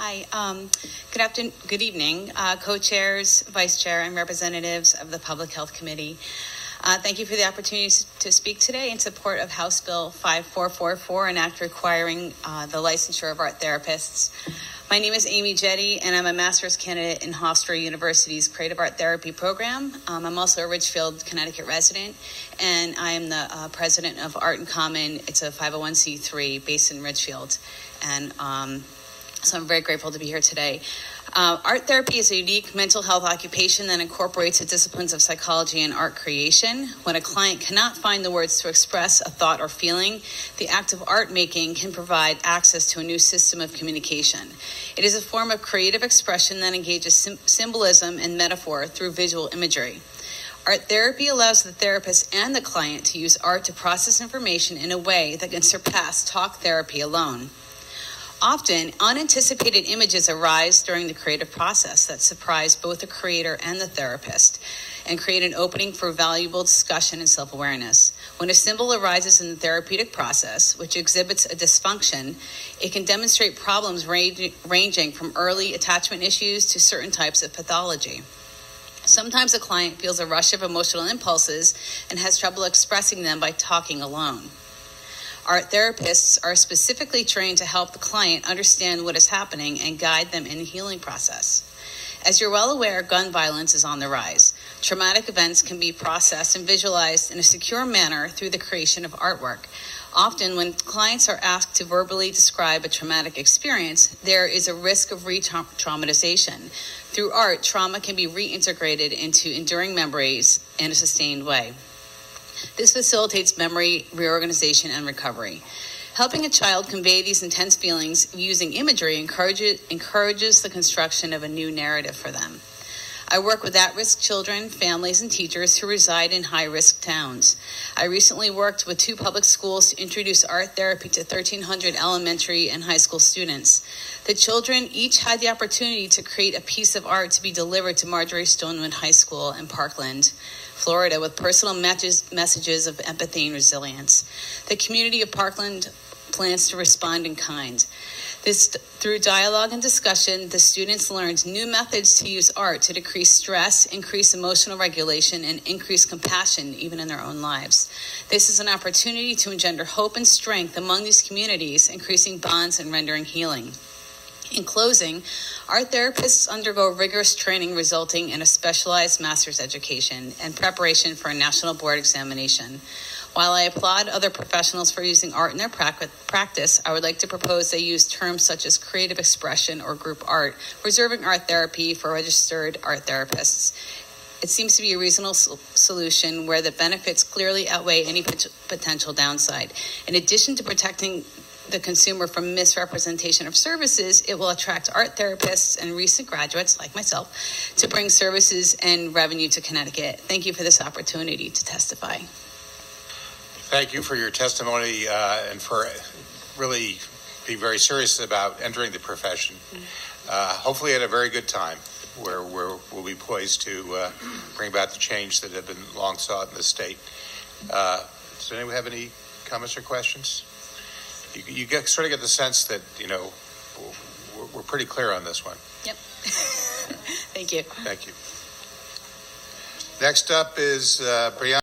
Hi. Good evening, co-chairs, vice chair, and representatives of the Public Health Committee. Thank you for the opportunity to speak today in support of House Bill 5444, an act requiring the licensure of art therapists. My name is Amy Jetty, and I'm a master's candidate in Hofstra University's Creative Art Therapy program. I'm also a Ridgefield, Connecticut resident, and I am the president of Art in Common. It's a 501c3 based in Ridgefield, and so I'm very grateful to be here today. Art therapy is a unique mental health occupation that incorporates the disciplines of psychology and art creation. When a client cannot find the words to express a thought or feeling, the act of art making can provide access to a new system of communication. It is a form of creative expression that engages symbolism and metaphor through visual imagery. Art therapy allows the therapist and the client to use art to process information in a way that can surpass talk therapy alone. Often, unanticipated images arise during the creative process that surprise both the creator and the therapist and create an opening for valuable discussion and self-awareness. When a symbol arises in the therapeutic process, which exhibits a dysfunction, it can demonstrate problems ranging from early attachment issues to certain types of pathology. Sometimes a client feels a rush of emotional impulses and has trouble expressing them by talking alone. Art therapists are specifically trained to help the client understand what is happening and guide them in the healing process. As you're well aware, gun violence is on the rise. Traumatic events can be processed and visualized in a secure manner through the creation of artwork. Often, when clients are asked to verbally describe a traumatic experience, there is a risk of re-traumatization. Through art, trauma can be reintegrated into enduring memories in a sustained way. This facilitates memory, reorganization, and recovery. Helping a child convey these intense feelings using imagery encourages the construction of a new narrative for them. I work with at-risk children, families, and teachers who reside in high-risk towns. I recently worked with 2 public schools to introduce art therapy to 1,300 elementary and high school students. The children each had the opportunity to create a piece of art to be delivered to Marjorie Stoneman High School in Parkland, Florida, with personal messages of empathy and resilience. The community of Parkland plans to respond in kind. Through dialogue and discussion, the students learned new methods to use art to decrease stress, increase emotional regulation, and increase compassion even in their own lives. This is an opportunity to engender hope and strength among these communities, increasing bonds and rendering healing. In closing, art therapists undergo rigorous training resulting in a specialized master's education and preparation for a national board examination. While I applaud other professionals for using art in their practice, I would like to propose they use terms such as creative expression or group art, reserving art therapy for registered art therapists. It seems to be a reasonable solution where the benefits clearly outweigh any potential downside. In addition to protecting the consumer from misrepresentation of services, it will attract art therapists and recent graduates like myself to bring services and revenue to Connecticut. Thank you for this opportunity to testify. Thank you for your testimony and for really being very serious about entering the profession. Hopefully at a very good time where we'll be poised to bring about the change that have been long sought in the state. Does anyone have any comments or questions? You sort of get the sense that, we're pretty clear on this one. Yep. Thank you. Thank you. Next up is Brianna.